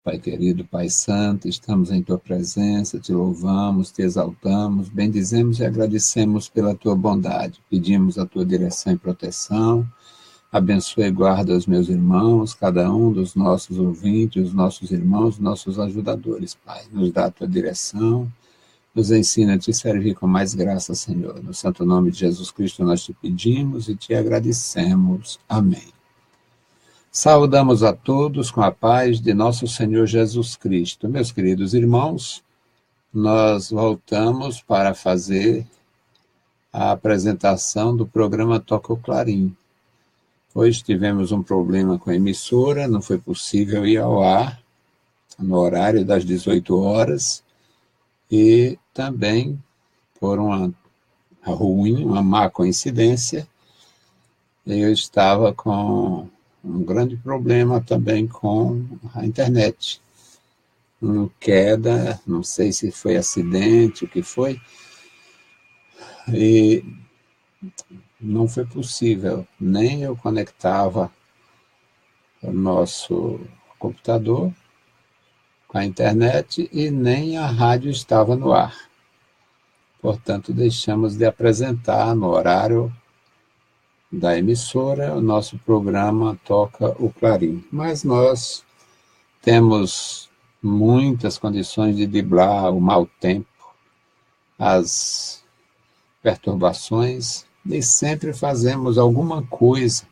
Pai querido, Pai santo, estamos em Tua presença, Te louvamos, Te exaltamos, bendizemos e agradecemos pela Tua bondade. Pedimos a Tua direção e proteção. Abençoe e guarda os meus irmãos, cada um dos nossos ouvintes, os nossos irmãos, nossos ajudadores, Pai. Nos dá a Tua direção, nos ensina a Te servir com mais graça, Senhor. No santo nome de Jesus Cristo nós Te pedimos e Te agradecemos. Amém. Saudamos a todos com a paz de nosso Senhor Jesus Cristo. Meus queridos irmãos, nós voltamos para fazer a apresentação do programa Toca o Clarim. Hoje tivemos um problema com a emissora, não foi possível ir ao ar no horário das 18 horas e também por uma má coincidência, eu estava com um grande problema também com a internet. Uma queda, não sei se foi acidente, o que foi, e não foi possível, nem eu conectava o nosso computador com a internet e nem a rádio estava no ar. Portanto, deixamos de apresentar no horário da emissora o nosso programa Toca o Clarim. Mas nós temos muitas condições de driblar o mau tempo, as perturbações, e sempre fazemos alguma coisa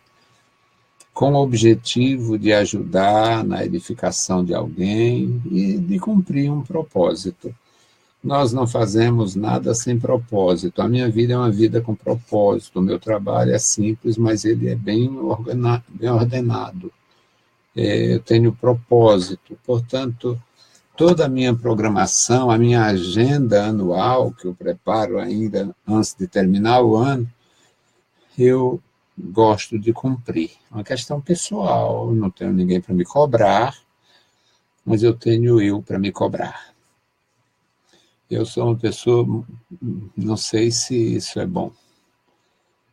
com o objetivo de ajudar na edificação de alguém e de cumprir um propósito. Nós não fazemos nada sem propósito. A minha vida é uma vida com propósito. O meu trabalho é simples, mas ele é bem ordenado. Eu tenho propósito. Portanto, toda a minha programação, a minha agenda anual, que eu preparo ainda antes de terminar o ano, eu gosto de cumprir. É uma questão pessoal, não tenho ninguém para me cobrar, mas eu tenho eu para me cobrar. Eu sou uma pessoa, não sei se isso é bom,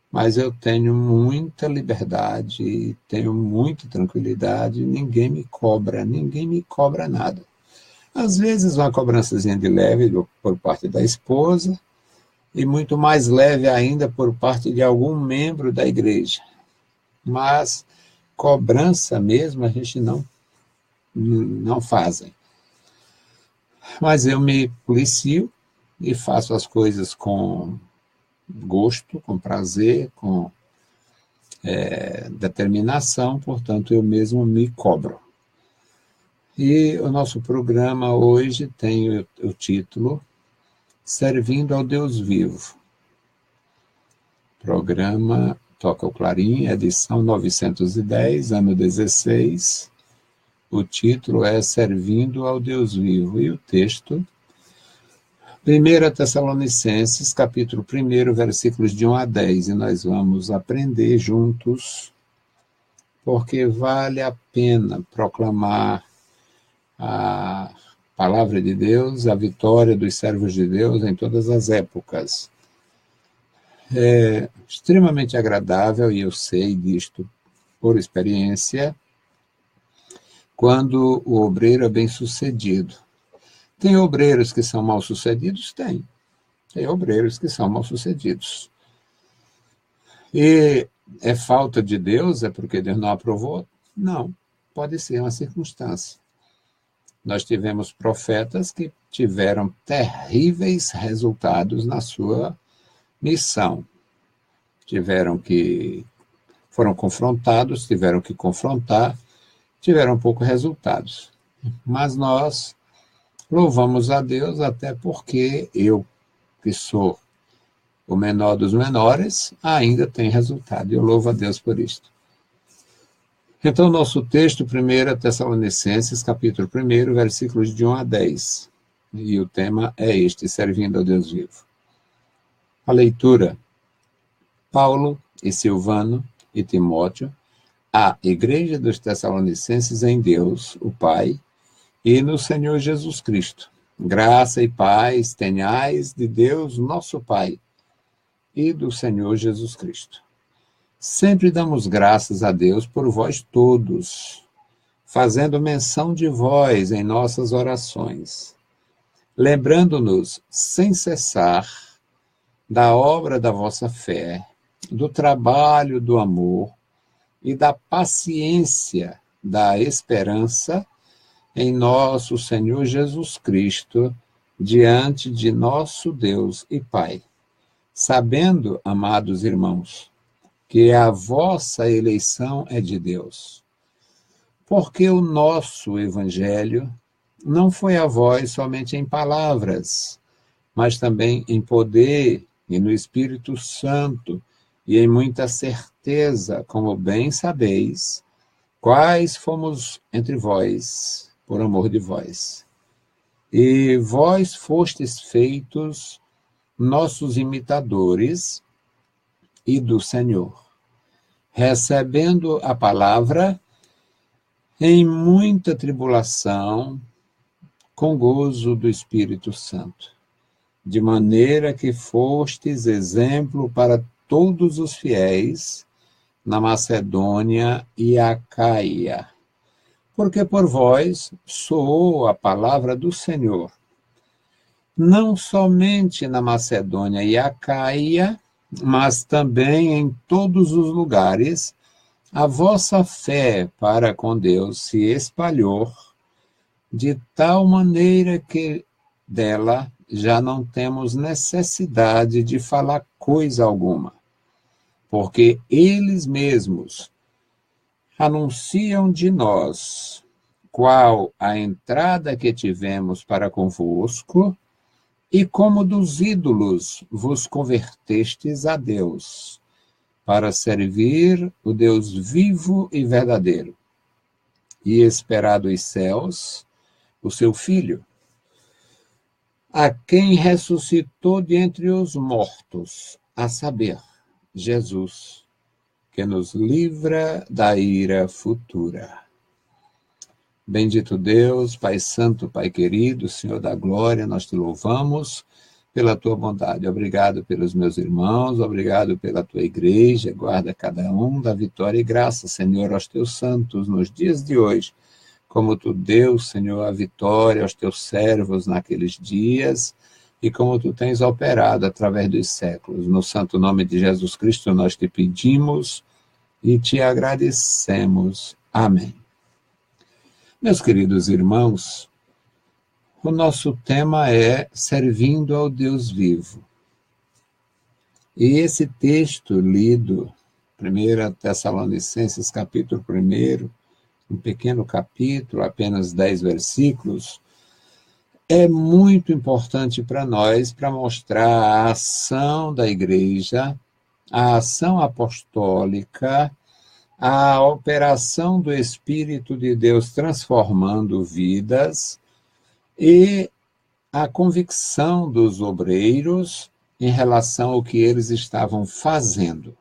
mas eu tenho muita liberdade, tenho muita tranquilidade, ninguém me cobra nada. Às vezes uma cobrançazinha de leve por parte da esposa, e muito mais leve ainda por parte de algum membro da igreja. Mas cobrança mesmo a gente não fazem. Mas eu me policio e faço as coisas com gosto, com prazer, com determinação, portanto eu mesmo me cobro. E o nosso programa hoje tem o título Servindo ao Deus Vivo. Programa Toca o Clarim, edição 910, ano 16. O título é Servindo ao Deus Vivo. E o texto, 1 Tessalonicenses, capítulo 1, versículos de 1 a 10. E nós vamos aprender juntos, porque vale a pena proclamar a palavra de Deus, a vitória dos servos de Deus em todas as épocas. É extremamente agradável, e eu sei disto por experiência, quando o obreiro é bem-sucedido. Tem obreiros que são mal-sucedidos? Tem obreiros que são mal-sucedidos. E é falta de Deus? É porque Deus não aprovou? Não, pode ser uma circunstância. Nós tivemos profetas que tiveram terríveis resultados na sua missão. Foram confrontados, tiveram que confrontar, tiveram poucos resultados. Mas nós louvamos a Deus, até porque eu, que sou o menor dos menores, ainda tem resultado. Eu louvo a Deus por isto. Então, nosso texto, 1 Tessalonicenses, capítulo 1, versículos de 1 a 10. E o tema é este, Servindo ao Deus Vivo. A leitura. Paulo e Silvano e Timóteo, à Igreja dos Tessalonicenses em Deus, o Pai, e no Senhor Jesus Cristo. Graça e paz tenhais de Deus, nosso Pai, e do Senhor Jesus Cristo. Sempre damos graças a Deus por vós todos, fazendo menção de vós em nossas orações, lembrando-nos sem cessar da obra da vossa fé, do trabalho do amor e da paciência da esperança em nosso Senhor Jesus Cristo, diante de nosso Deus e Pai. Sabendo, amados irmãos, que a vossa eleição é de Deus. Porque o nosso Evangelho não foi a vós somente em palavras, mas também em poder e no Espírito Santo e em muita certeza, como bem sabeis, quais fomos entre vós, por amor de vós. E vós fostes feitos nossos imitadores e do Senhor, recebendo a palavra em muita tribulação, com gozo do Espírito Santo, de maneira que fostes exemplo para todos os fiéis na Macedônia e Acaia, porque por vós soou a palavra do Senhor, não somente na Macedônia e Acaia, mas também em todos os lugares. A vossa fé para com Deus se espalhou de tal maneira que dela já não temos necessidade de falar coisa alguma, porque eles mesmos anunciam de nós qual a entrada que tivemos para convosco e como dos ídolos vos convertestes a Deus, para servir o Deus vivo e verdadeiro, e esperar dos céus o seu Filho, a quem ressuscitou de entre os mortos, a saber, Jesus, que nos livra da ira futura. Bendito Deus, Pai Santo, Pai querido, Senhor da glória, nós te louvamos pela tua bondade. Obrigado pelos meus irmãos, obrigado pela tua igreja, guarda cada um da vitória e graça, Senhor, aos teus santos nos dias de hoje, como tu deu, Senhor, a vitória aos teus servos naqueles dias e como tu tens operado através dos séculos. No santo nome de Jesus Cristo nós te pedimos e te agradecemos. Amém. Meus queridos irmãos, o nosso tema é Servindo ao Deus Vivo. E esse texto lido, 1 Tessalonicenses, capítulo 1, um pequeno capítulo, apenas 10 versículos, é muito importante para nós, para mostrar a ação da igreja, a ação apostólica, a operação do Espírito de Deus transformando vidas, e a convicção dos obreiros em relação ao que eles estavam fazendo.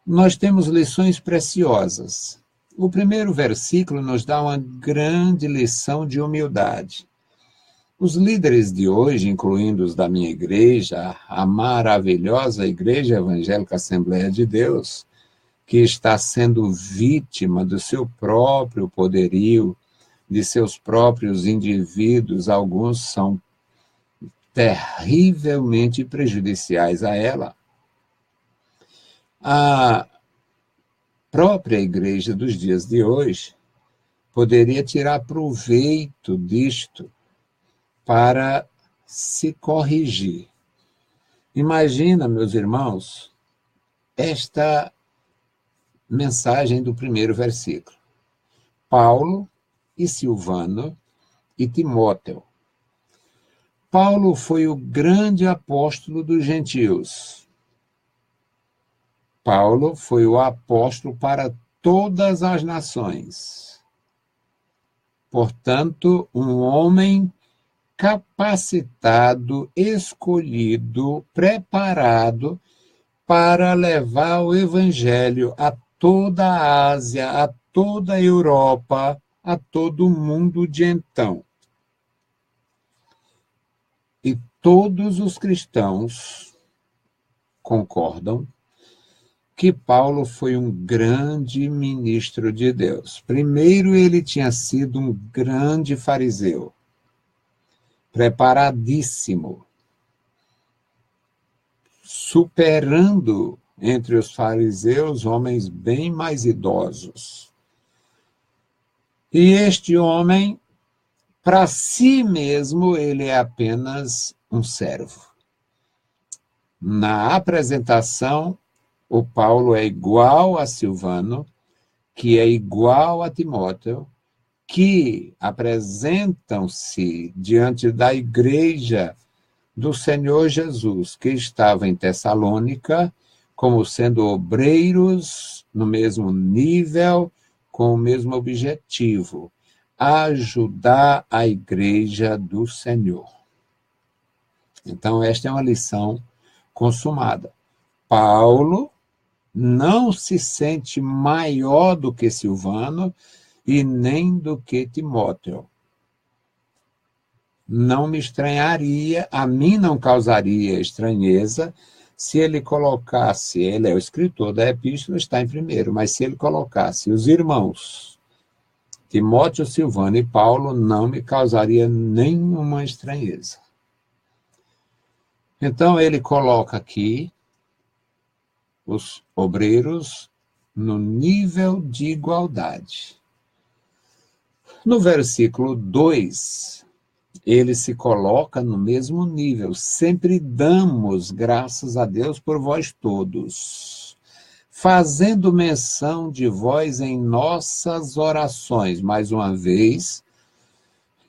Nós temos lições preciosas. O primeiro versículo nos dá uma grande lição de humildade. Os líderes de hoje, incluindo os da minha igreja, a maravilhosa Igreja Evangélica Assembleia de Deus, que está sendo vítima do seu próprio poderio, de seus próprios indivíduos, alguns são terrivelmente prejudiciais a ela. A própria igreja dos dias de hoje poderia tirar proveito disto para se corrigir. Imagina, meus irmãos, esta mensagem do primeiro versículo. Paulo e Silvano e Timóteo. Paulo foi o grande apóstolo dos gentios. Paulo foi o apóstolo para todas as nações. Portanto, um homem capacitado, escolhido, preparado para levar o evangelho a toda a Ásia, a toda a Europa, a todo o mundo de então. E todos os cristãos concordam que Paulo foi um grande ministro de Deus. Primeiro, ele tinha sido um grande fariseu, preparadíssimo, superando entre os fariseus homens bem mais idosos. E este homem, para si mesmo, ele é apenas um servo. Na apresentação, o Paulo é igual a Silvano, que é igual a Timóteo, que apresentam-se diante da igreja do Senhor Jesus, que estava em Tessalônica, como sendo obreiros no mesmo nível, com o mesmo objetivo, ajudar a igreja do Senhor. Então, esta é uma lição consumada. Paulo não se sente maior do que Silvano e nem do que Timóteo. Não me estranharia, a mim não causaria estranheza se ele colocasse, ele é o escritor da epístola, está em primeiro, mas se ele colocasse os irmãos Timóteo, Silvano e Paulo, não me causaria nenhuma estranheza. Então ele coloca aqui os obreiros no nível de igualdade. No versículo 2, ele se coloca no mesmo nível. Sempre damos graças a Deus por vós todos, fazendo menção de vós em nossas orações. Mais uma vez,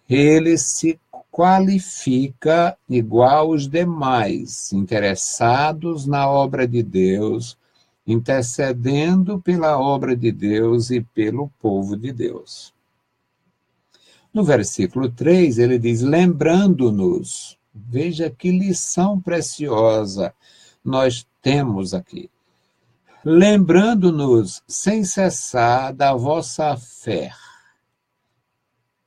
ele se qualifica igual aos demais, interessados na obra de Deus, intercedendo pela obra de Deus e pelo povo de Deus. No versículo 3, ele diz, lembrando-nos, veja que lição preciosa nós temos aqui. Lembrando-nos sem cessar da vossa fé,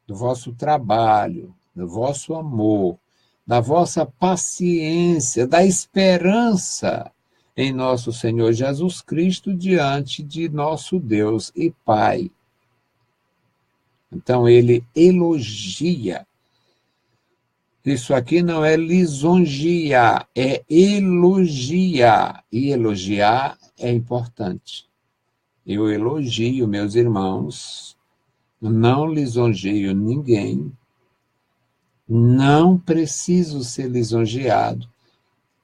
do vosso trabalho, do vosso amor, da vossa paciência, da esperança em nosso Senhor Jesus Cristo diante de nosso Deus e Pai. Então, ele elogia. Isso aqui não é lisonjear, é elogiar. E elogiar é importante. Eu elogio meus irmãos, não lisonjeio ninguém, não preciso ser lisonjeado.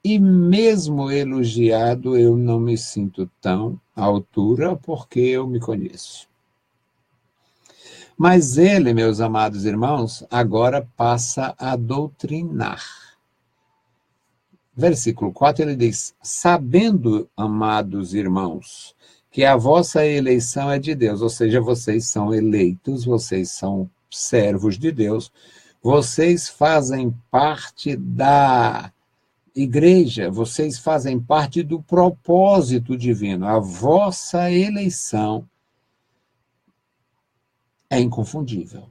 E mesmo elogiado, eu não me sinto tão à altura, porque eu me conheço. Mas ele, meus amados irmãos, agora passa a doutrinar. Versículo 4, ele diz, sabendo, amados irmãos, que a vossa eleição é de Deus, ou seja, vocês são eleitos, vocês são servos de Deus, vocês fazem parte da igreja, vocês fazem parte do propósito divino, a vossa eleição é inconfundível.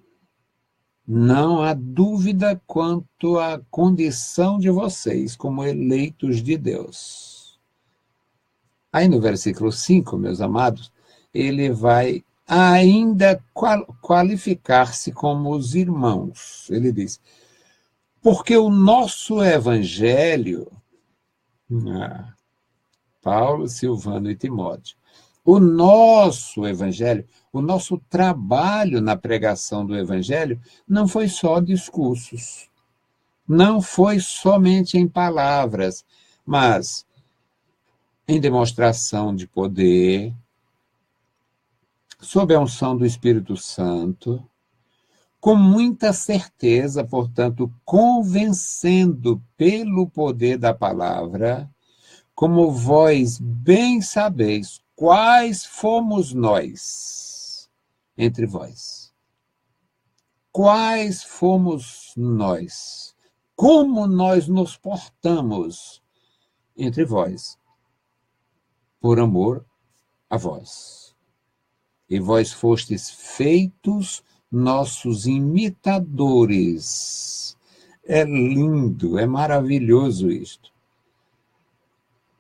Não há dúvida quanto à condição de vocês como eleitos de Deus. Aí no versículo 5, meus amados, ele vai ainda qualificar-se como os irmãos. Ele diz, porque o nosso evangelho, Paulo, Silvano e Timóteo, o nosso evangelho, o nosso trabalho na pregação do evangelho não foi só discursos, não foi somente em palavras, mas em demonstração de poder, sob a unção do Espírito Santo, com muita certeza, portanto, convencendo pelo poder da palavra, como vós bem sabeis, quais fomos nós entre vós? Quais fomos nós? Como nós nos portamos entre vós? Por amor a vós. E vós fostes feitos nossos imitadores. É lindo, é maravilhoso isto.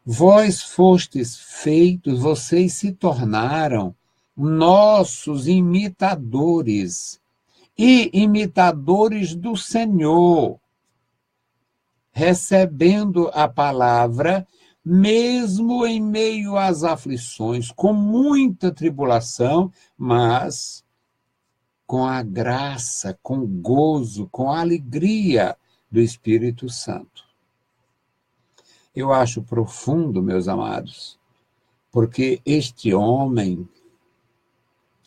Vós fostes feitos, vocês se tornaram nossos imitadores e imitadores do Senhor, recebendo a palavra, mesmo em meio às aflições, com muita tribulação, mas com a graça, com o gozo, com a alegria do Espírito Santo. Eu acho profundo, meus amados, porque este homem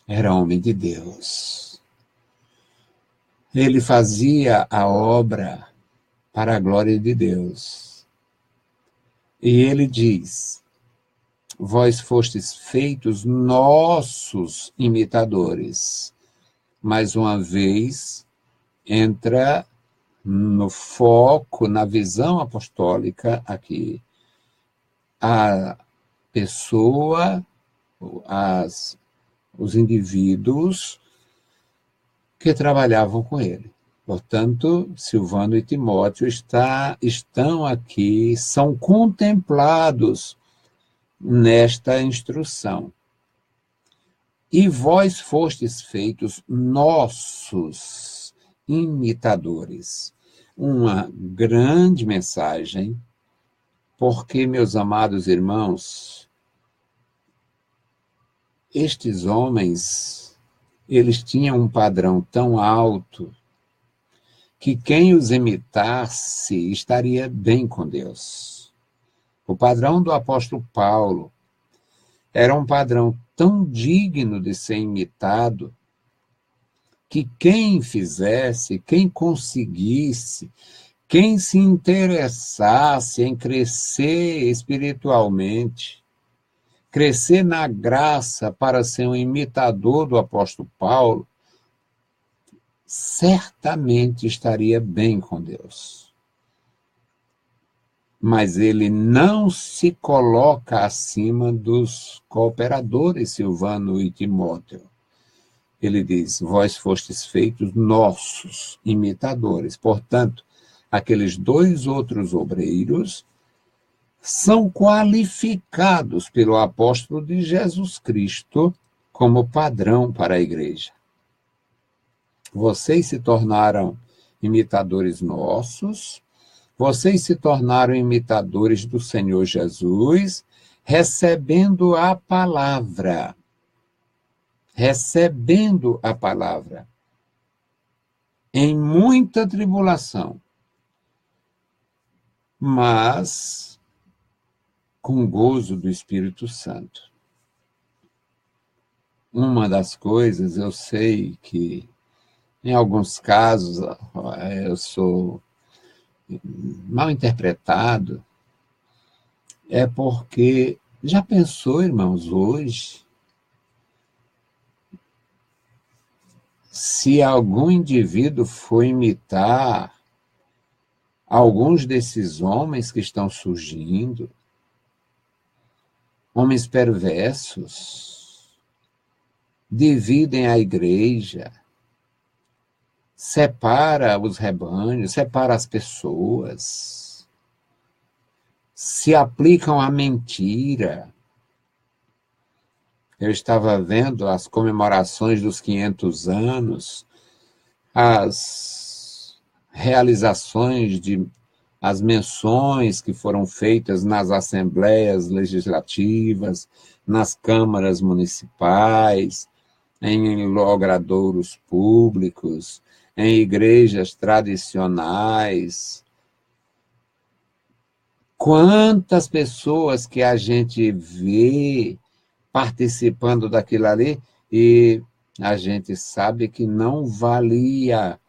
era homem de Deus. Ele fazia a obra para a glória de Deus. E ele diz: vós fostes feitos nossos imitadores. Mais uma vez, entra no foco, na visão apostólica aqui, a pessoa, os indivíduos que trabalhavam com ele. Portanto, Silvano e Timóteo estão aqui, são contemplados nesta instrução. E vós fostes feitos nossos imitadores. Uma grande mensagem, porque, meus amados irmãos, estes homens, eles tinham um padrão tão alto que quem os imitasse estaria bem com Deus. O padrão do apóstolo Paulo era um padrão tão digno de ser imitado que quem fizesse, quem conseguisse, quem se interessasse em crescer espiritualmente, crescer na graça para ser um imitador do apóstolo Paulo, certamente estaria bem com Deus. Mas ele não se coloca acima dos cooperadores, Silvano e Timóteo. Ele diz: vós fostes feitos nossos imitadores. Portanto, aqueles dois outros obreiros são qualificados pelo apóstolo de Jesus Cristo como padrão para a igreja. Vocês se tornaram imitadores nossos, vocês se tornaram imitadores do Senhor Jesus, recebendo a palavra. Recebendo a palavra. Em muita tribulação, mas com gozo do Espírito Santo. Uma das coisas, eu sei que, em alguns casos, eu sou mal interpretado, é porque, já pensou, irmãos, hoje, se algum indivíduo for imitar alguns desses homens que estão surgindo, homens perversos, dividem a igreja, separa os rebanhos, separa as pessoas, se aplicam à mentira. Eu estava vendo as comemorações dos 500 anos, as realizações as menções que foram feitas nas assembleias legislativas, nas câmaras municipais, em logradouros públicos, em igrejas tradicionais. Quantas pessoas que a gente vê participando daquilo ali e a gente sabe que não valia.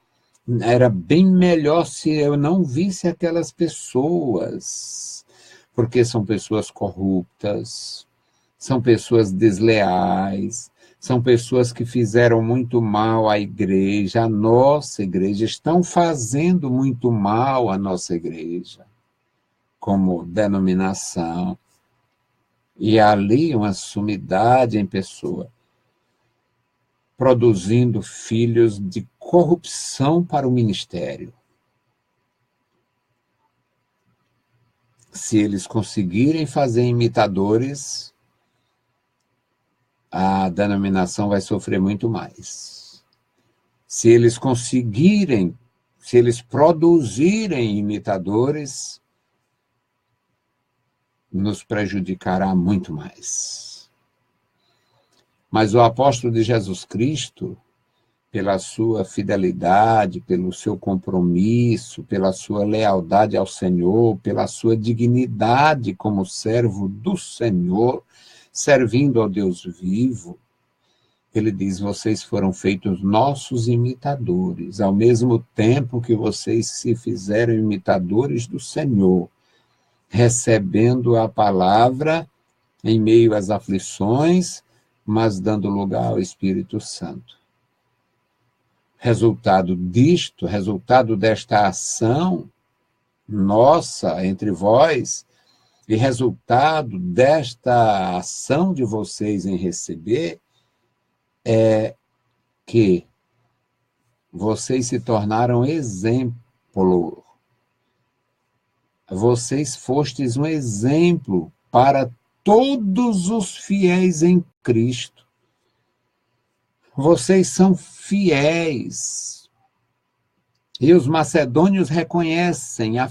Era bem melhor se eu não visse aquelas pessoas, porque são pessoas corruptas, são pessoas desleais, são pessoas que fizeram muito mal à igreja, à nossa igreja, estão fazendo muito mal à nossa igreja, como denominação. E ali uma sumidade em pessoa, produzindo filhos de corrupção para o ministério. Se eles conseguirem fazer imitadores, a denominação vai sofrer muito mais. Se eles conseguirem, se eles produzirem imitadores, nos prejudicará muito mais. Mas o apóstolo de Jesus Cristo, pela sua fidelidade, pelo seu compromisso, pela sua lealdade ao Senhor, pela sua dignidade como servo do Senhor, servindo ao Deus vivo, ele diz: vocês foram feitos nossos imitadores, ao mesmo tempo que vocês se fizeram imitadores do Senhor, recebendo a palavra em meio às aflições, mas dando lugar ao Espírito Santo. Resultado disto, resultado desta ação nossa entre vós, e resultado desta ação de vocês em receber, é que vocês se tornaram exemplo. Vocês fostes um exemplo para todos os fiéis em Cristo. Vocês são fiéis. E os macedônios reconhecem a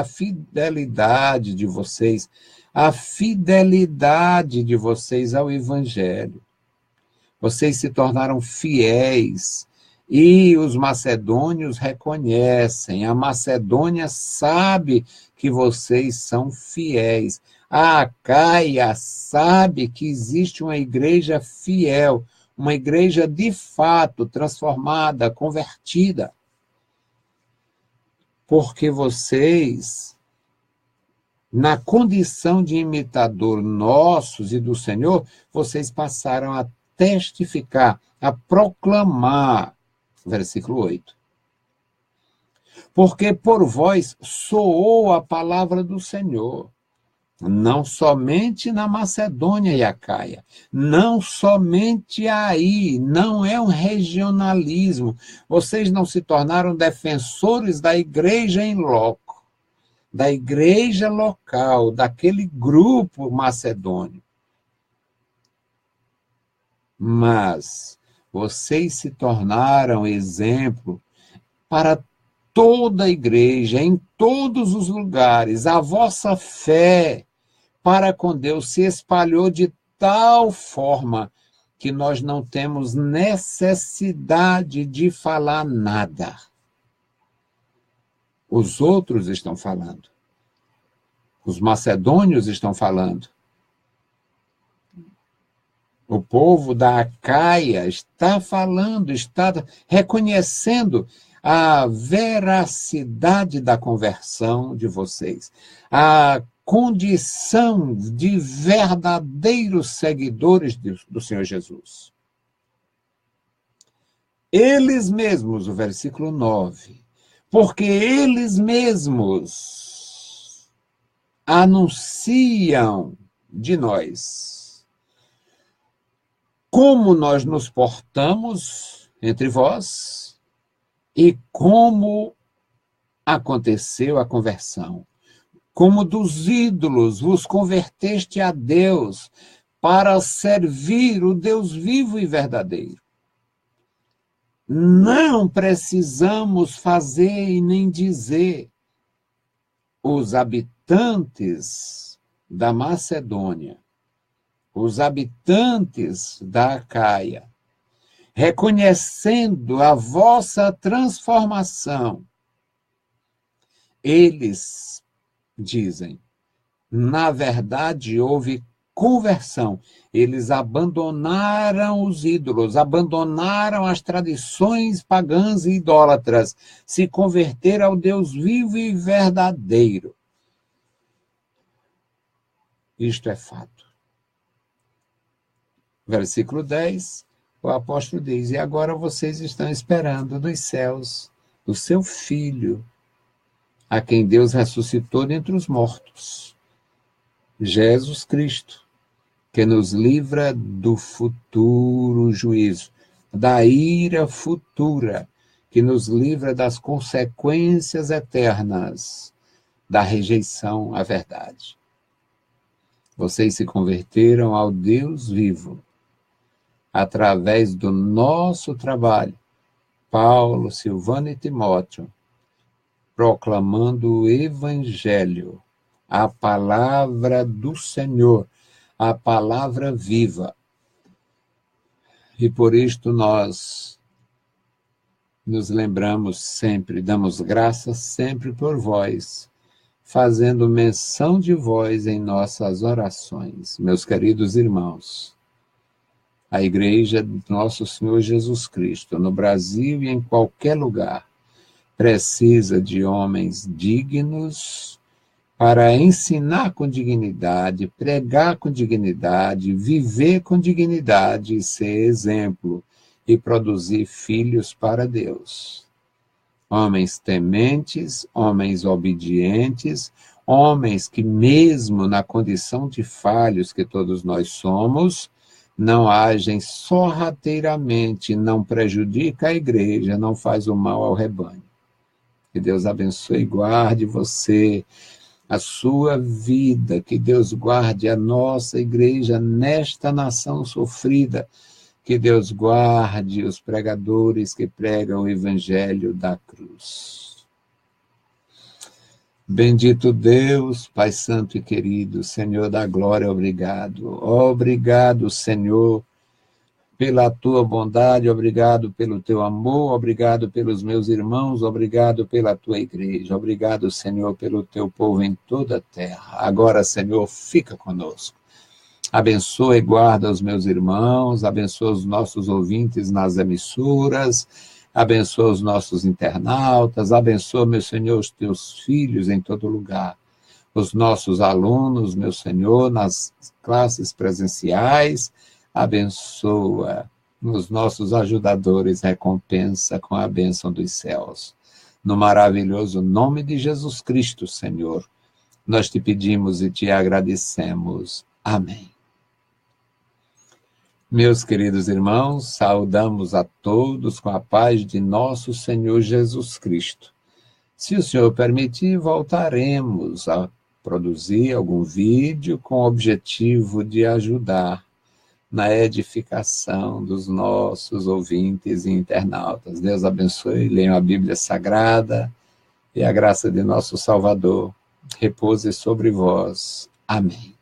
fidelidade de vocês, a fidelidade de vocês ao Evangelho. Vocês se tornaram fiéis. E os macedônios reconhecem. A Macedônia sabe que vocês são fiéis. A Acaia sabe que existe uma igreja fiel, uma igreja de fato transformada, convertida. Porque vocês, na condição de imitador nossos e do Senhor, vocês passaram a testificar, a proclamar, versículo 8. Porque por vós soou a palavra do Senhor, não somente na Macedônia e Acaia, não somente aí, não é um regionalismo. Vocês não se tornaram defensores da igreja em loco, da igreja local, daquele grupo macedônio. Mas vocês se tornaram exemplo para toda a igreja, em todos os lugares. A vossa fé para com Deus se espalhou de tal forma que nós não temos necessidade de falar nada. Os outros estão falando. Os macedônios estão falando. O povo da Acaia está falando, está reconhecendo a veracidade da conversão de vocês, a condição de verdadeiros seguidores do Senhor Jesus. Eles mesmos, o versículo 9, porque eles mesmos anunciam de nós como nós nos portamos entre vós e como aconteceu a conversão. Como dos ídolos vos converteste a Deus para servir o Deus vivo e verdadeiro. Não precisamos fazer e nem dizer. Os habitantes da Macedônia, os habitantes da Acaia, reconhecendo a vossa transformação, eles dizem, na verdade houve conversão. Eles abandonaram os ídolos, abandonaram as tradições pagãs e idólatras, se converteram ao Deus vivo e verdadeiro. Isto é fato. Versículo 10, o apóstolo diz: e agora vocês estão esperando dos céus o seu Filho, a quem Deus ressuscitou dentre os mortos, Jesus Cristo, que nos livra do futuro juízo, da ira futura, que nos livra das consequências eternas da rejeição à verdade. Vocês se converteram ao Deus vivo através do nosso trabalho, Paulo, Silvano e Timóteo, proclamando o Evangelho, a palavra do Senhor, a palavra viva. E por isto nós nos lembramos sempre, damos graças sempre por vós, fazendo menção de vós em nossas orações. Meus queridos irmãos, a Igreja do Nosso Senhor Jesus Cristo, no Brasil e em qualquer lugar, precisa de homens dignos para ensinar com dignidade, pregar com dignidade, viver com dignidade e ser exemplo e produzir filhos para Deus. Homens tementes, homens obedientes, homens que mesmo na condição de falhos que todos nós somos, não agem sorrateiramente, não prejudica a igreja, não faz o mal ao rebanho. Que Deus abençoe e guarde você, a sua vida, que Deus guarde a nossa igreja nesta nação sofrida, que Deus guarde os pregadores que pregam o evangelho da cruz. Bendito Deus, Pai Santo e querido, Senhor da glória, obrigado. Obrigado, Senhor, pela tua bondade, obrigado pelo teu amor, obrigado pelos meus irmãos, obrigado pela tua igreja, obrigado, Senhor, pelo teu povo em toda a terra. Agora, Senhor, fica conosco. Abençoa e guarda os meus irmãos, abençoa os nossos ouvintes nas emissoras, abençoa os nossos internautas, abençoa, meu Senhor, os teus filhos em todo lugar, os nossos alunos, meu Senhor, nas classes presenciais, abençoa os nossos ajudadores, recompensa com a bênção dos céus. No maravilhoso nome de Jesus Cristo, Senhor, nós te pedimos e te agradecemos. Amém. Meus queridos irmãos, saudamos a todos com a paz de nosso Senhor Jesus Cristo. Se o Senhor permitir, voltaremos a produzir algum vídeo com o objetivo de ajudar na edificação dos nossos ouvintes e internautas. Deus abençoe, leiam a Bíblia Sagrada e a graça de nosso Salvador repouse sobre vós. Amém.